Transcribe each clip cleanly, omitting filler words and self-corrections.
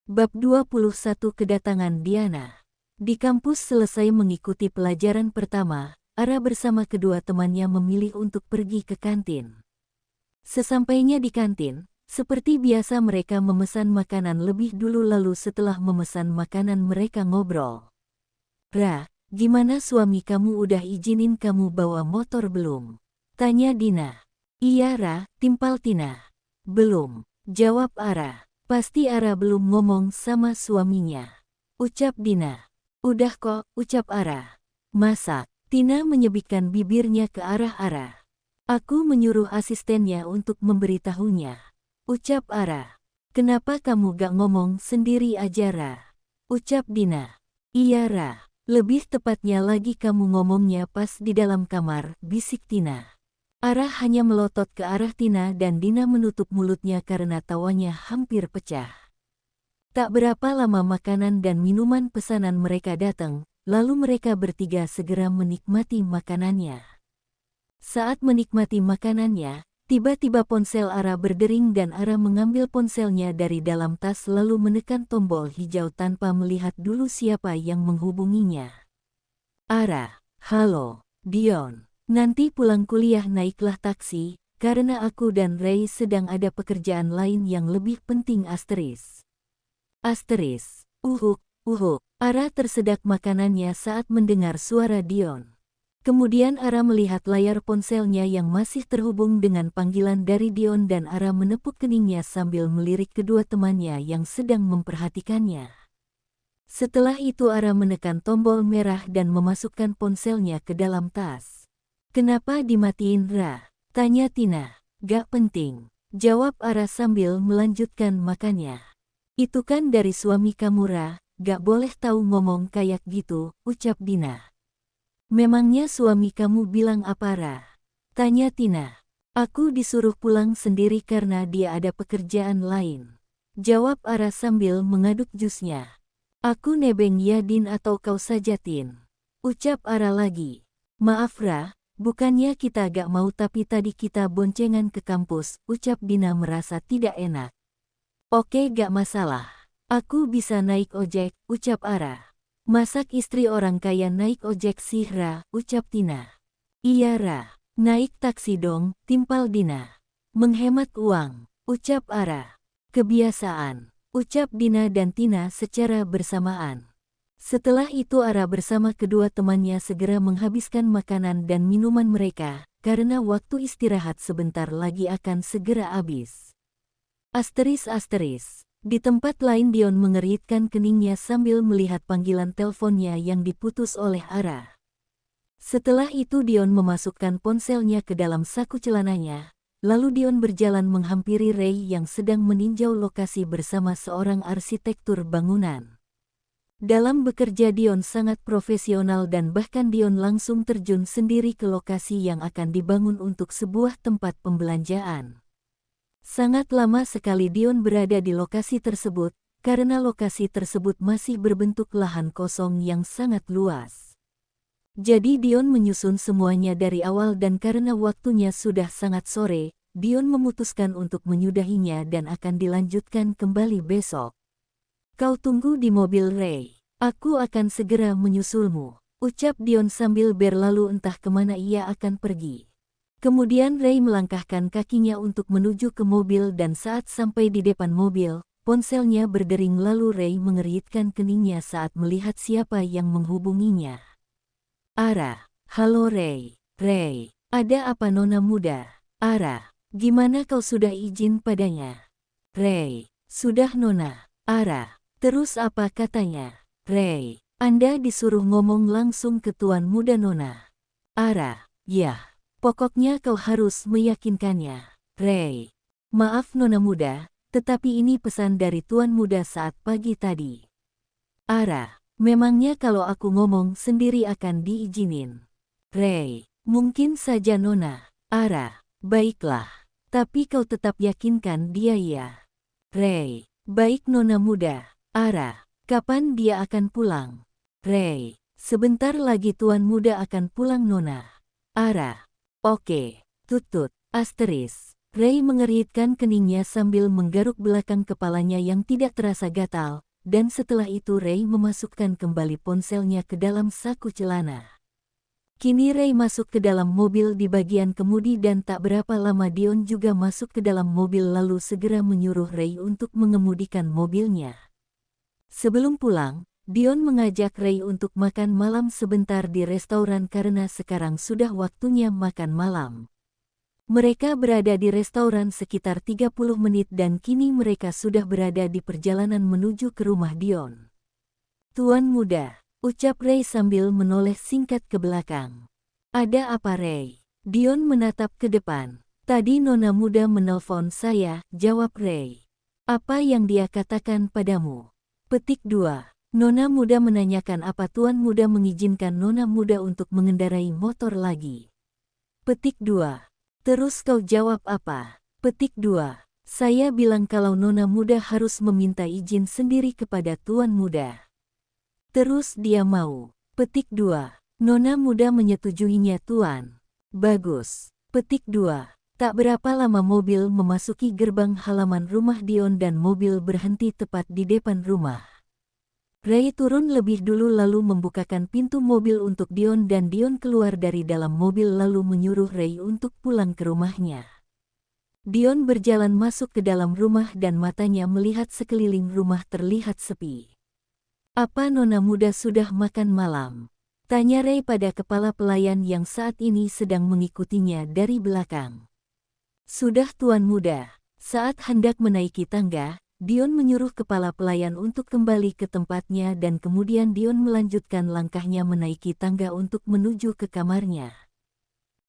Bab 21 Kedatangan Diana. Di kampus selesai mengikuti pelajaran pertama, Ara bersama kedua temannya memilih untuk pergi ke kantin. Sesampainya di kantin, seperti biasa mereka memesan makanan lebih dulu lalu setelah memesan makanan mereka ngobrol. "Ra, gimana suami kamu udah izinin kamu bawa motor belum?" tanya Dina. "Iya Ra," timpal Tina. "Belum," jawab Ara. "Pasti Ara belum ngomong sama suaminya," ucap Dina. "Udah kok," ucap Ara. "Masak." Tina menyebitkan bibirnya ke arah Ara. "Aku menyuruh asistennya untuk memberitahunya," ucap Ara. "Kenapa kamu gak ngomong sendiri aja Ra?" ucap Dina. "Iya Ra, lebih tepatnya lagi kamu ngomongnya pas di dalam kamar," bisik Tina. Ara hanya melotot ke arah Tina dan Dina menutup mulutnya karena tawanya hampir pecah. Tak berapa lama makanan dan minuman pesanan mereka datang, lalu mereka bertiga segera menikmati makanannya. Saat menikmati makanannya, tiba-tiba ponsel Ara berdering dan Ara mengambil ponselnya dari dalam tas lalu menekan tombol hijau tanpa melihat dulu siapa yang menghubunginya. "Ara, halo, Dion. Nanti pulang kuliah naiklah taksi, karena aku dan Ray sedang ada pekerjaan lain yang lebih penting asteris." Uhuk, uhuk. Ara tersedak makanannya saat mendengar suara Dion. Kemudian Ara melihat layar ponselnya yang masih terhubung dengan panggilan dari Dion dan Ara menepuk keningnya sambil melirik kedua temannya yang sedang memperhatikannya. Setelah itu Ara menekan tombol merah dan memasukkan ponselnya ke dalam tas. "Kenapa dimatiin Ra?" tanya Tina. "Gak penting," jawab Ara sambil melanjutkan makannya. "Itu kan dari suami kamu Ra, gak boleh tahu ngomong kayak gitu," ucap Dina. "Memangnya suami kamu bilang apa Ra?" tanya Tina. "Aku disuruh pulang sendiri karena dia ada pekerjaan lain," jawab Ara sambil mengaduk jusnya. "Aku nebeng ya Din atau kau saja Tin," ucap Ara lagi. "Maaf Ra, bukannya kita gak mau tapi tadi kita boncengan ke kampus," ucap Dina merasa tidak enak. "Oke gak masalah. Aku bisa naik ojek," ucap Ara. "Masak istri orang kaya naik ojek sih Ra," ucap Tina. "Iya Ra, naik taksi dong," timpal Dina. "Menghemat uang," ucap Ara. "Kebiasaan," ucap Dina dan Tina secara bersamaan. Setelah itu Ara bersama kedua temannya segera menghabiskan makanan dan minuman mereka, karena waktu istirahat sebentar lagi akan segera habis. Di tempat lain Dion mengeritkan keningnya sambil melihat panggilan teleponnya yang diputus oleh Ara. Setelah itu Dion memasukkan ponselnya ke dalam saku celananya, lalu Dion berjalan menghampiri Ray yang sedang meninjau lokasi bersama seorang arsitektur bangunan. Dalam bekerja Dion sangat profesional dan bahkan Dion langsung terjun sendiri ke lokasi yang akan dibangun untuk sebuah tempat pembelanjaan. Sangat lama sekali Dion berada di lokasi tersebut, karena lokasi tersebut masih berbentuk lahan kosong yang sangat luas. Jadi Dion menyusun semuanya dari awal dan karena waktunya sudah sangat sore, Dion memutuskan untuk menyudahinya dan akan dilanjutkan kembali besok. "Kau tunggu di mobil Ray. Aku akan segera menyusulmu," ucap Dion sambil berlalu entah kemana ia akan pergi. Kemudian Ray melangkahkan kakinya untuk menuju ke mobil dan saat sampai di depan mobil, ponselnya berdering lalu Ray mengeritkan keningnya saat melihat siapa yang menghubunginya. "Ara, halo Ray." "Ray, ada apa nona muda?" "Ara, gimana kau sudah izin padanya?" "Ray, sudah nona." "Ara, terus apa katanya?" "Ray, Anda disuruh ngomong langsung ke tuan muda nona." "Ara, ya. Pokoknya kau harus meyakinkannya." "Ray, maaf nona muda, tetapi ini pesan dari tuan muda saat pagi tadi." "Ara, memangnya kalau aku ngomong sendiri akan diizinin?" "Ray, mungkin saja nona." "Ara, baiklah. Tapi kau tetap yakinkan dia ya." "Ray, baik nona muda." "Ara, kapan dia akan pulang?" "Ray, sebentar lagi tuan muda akan pulang nona." "Ara, oke, tutut, Ray mengeritkan keningnya sambil menggaruk belakang kepalanya yang tidak terasa gatal, dan setelah itu Ray memasukkan kembali ponselnya ke dalam saku celana. Kini Ray masuk ke dalam mobil di bagian kemudi dan tak berapa lama Dion juga masuk ke dalam mobil lalu segera menyuruh Ray untuk mengemudikan mobilnya. Sebelum pulang, Dion mengajak Ray untuk makan malam sebentar di restoran karena sekarang sudah waktunya makan malam. Mereka berada di restoran sekitar 30 menit dan kini mereka sudah berada di perjalanan menuju ke rumah Dion. "Tuan muda," ucap Ray sambil menoleh singkat ke belakang. "Ada apa, Ray?" Dion menatap ke depan. "Tadi nona muda menelpon saya," jawab Ray. "Apa yang dia katakan padamu?" Petik 2. Nona muda menanyakan apa tuan muda mengizinkan nona muda untuk mengendarai motor lagi. Petik 2. Terus kau jawab apa? Petik 2. Saya bilang kalau nona muda harus meminta izin sendiri kepada tuan muda. Terus dia mau. Petik 2. Nona muda menyetujuinya tuan. Bagus. Petik 2. Tak berapa lama mobil memasuki gerbang halaman rumah Dion dan mobil berhenti tepat di depan rumah. Ray turun lebih dulu lalu membukakan pintu mobil untuk Dion dan Dion keluar dari dalam mobil lalu menyuruh Ray untuk pulang ke rumahnya. Dion berjalan masuk ke dalam rumah dan matanya melihat sekeliling rumah terlihat sepi. "Apa nona muda sudah makan malam?" tanya Ray pada kepala pelayan yang saat ini sedang mengikutinya dari belakang. "Sudah tuan muda." Saat hendak menaiki tangga, Dion menyuruh kepala pelayan untuk kembali ke tempatnya dan kemudian Dion melanjutkan langkahnya menaiki tangga untuk menuju ke kamarnya.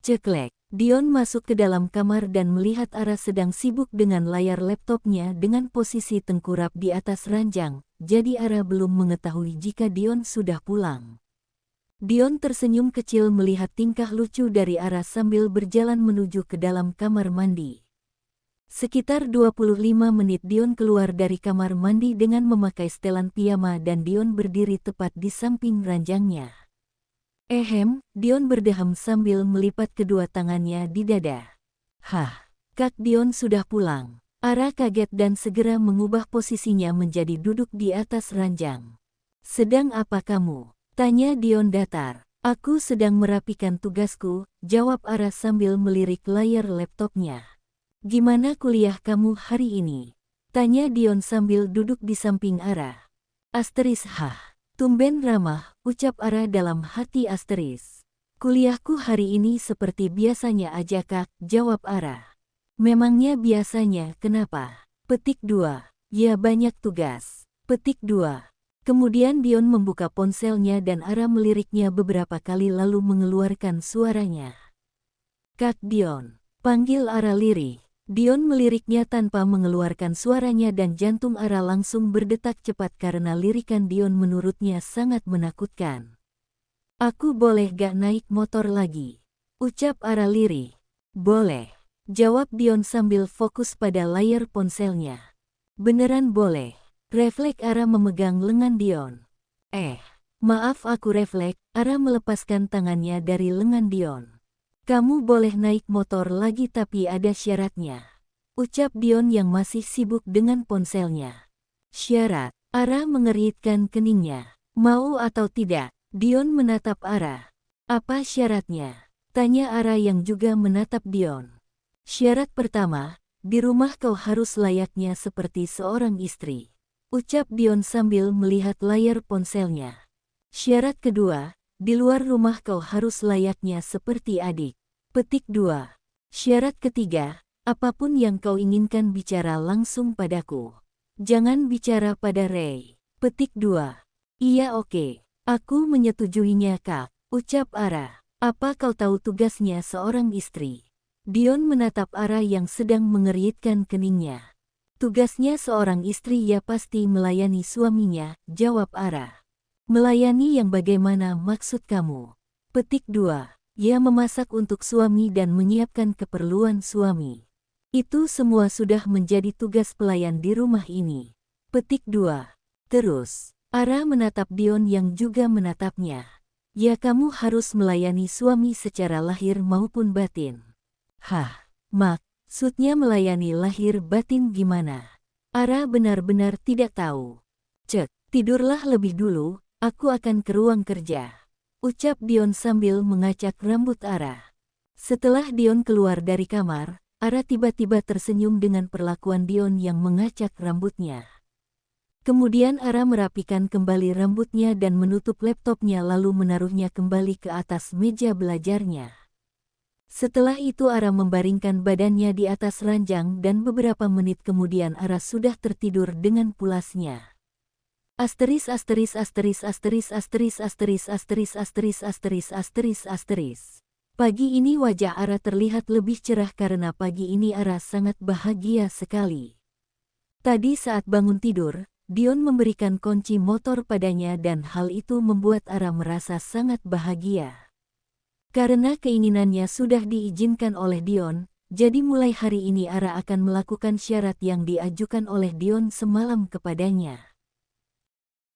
Ceklek, Dion masuk ke dalam kamar dan melihat Ara sedang sibuk dengan layar laptopnya dengan posisi tengkurap di atas ranjang, jadi Ara belum mengetahui jika Dion sudah pulang. Dion tersenyum kecil melihat tingkah lucu dari Ara sambil berjalan menuju ke dalam kamar mandi. Sekitar 25 menit Dion keluar dari kamar mandi dengan memakai setelan piyama dan Dion berdiri tepat di samping ranjangnya. Dion berdeham sambil melipat kedua tangannya di dada. "Hah, Kak Dion sudah pulang." Ara kaget dan segera mengubah posisinya menjadi duduk di atas ranjang. "Sedang apa kamu?" tanya Dion datar. "Aku sedang merapikan tugasku," jawab Ara sambil melirik layar laptopnya. "Gimana kuliah kamu hari ini?" tanya Dion sambil duduk di samping Ara. "Hah, tumben ramah," ucap Ara dalam hati asteris. "Kuliahku hari ini seperti biasanya aja Kak," jawab Ara. "Memangnya biasanya kenapa?" Petik 2. "Ya banyak tugas." Petik 2. Kemudian Dion membuka ponselnya dan Ara meliriknya beberapa kali lalu mengeluarkan suaranya. "Kak Dion," panggil Ara lirih. Dion meliriknya tanpa mengeluarkan suaranya dan jantung Ara langsung berdetak cepat karena lirikan Dion menurutnya sangat menakutkan. "Aku boleh gak naik motor lagi?" ucap Ara lirih. "Boleh," jawab Dion sambil fokus pada layar ponselnya. "Beneran boleh." Refleks Ara memegang lengan Dion. Maaf aku refleks." Ara melepaskan tangannya dari lengan Dion. "Kamu boleh naik motor lagi tapi ada syaratnya," ucap Dion yang masih sibuk dengan ponselnya. "Syarat?" Ara mengeritkan keningnya. "Mau atau tidak?" Dion menatap Ara. "Apa syaratnya?" tanya Ara yang juga menatap Dion. "Syarat pertama, di rumah kau harus layaknya seperti seorang istri," ucap Dion sambil melihat layar ponselnya. "Syarat kedua, di luar rumah kau harus layaknya seperti adik." Petik 2. Syarat ketiga, apapun yang kau inginkan bicara langsung padaku. Jangan bicara pada Ray. Petik 2. Iya oke. Aku menyetujuinya Kak, ucap Ara. Apa kau tahu tugasnya seorang istri? Dion menatap Ara yang sedang mengeritkan keningnya. Tugasnya seorang istri ya pasti melayani suaminya, jawab Ara. Melayani yang bagaimana maksud kamu? Petik 2. Ya memasak untuk suami dan menyiapkan keperluan suami. Itu semua sudah menjadi tugas pelayan di rumah ini. Petik 2. Terus, Ara menatap Dion yang juga menatapnya. Ya kamu harus melayani suami secara lahir maupun batin. Hah, Mak, Maksudnya melayani lahir batin gimana? Ara benar-benar tidak tahu. Cek, tidurlah lebih dulu, aku akan ke ruang kerja. Ucap Dion sambil mengacak rambut Ara. Setelah Dion keluar dari kamar, Ara tiba-tiba tersenyum dengan perlakuan Dion yang mengacak rambutnya. Kemudian Ara merapikan kembali rambutnya dan menutup laptopnya lalu menaruhnya kembali ke atas meja belajarnya. Setelah itu Ara membaringkan badannya di atas ranjang dan beberapa menit kemudian Ara sudah tertidur dengan pulasnya. Asteris asteris asteris asteris asteris asteris asteris asteris asteris asteris asteris. Pagi ini wajah Ara terlihat lebih cerah karena pagi ini Ara sangat bahagia sekali. Tadi saat bangun tidur, Dion memberikan kunci motor padanya dan hal itu membuat Ara merasa sangat bahagia. Karena keinginannya sudah diizinkan oleh Dion, jadi mulai hari ini Ara akan melakukan syarat yang diajukan oleh Dion semalam kepadanya.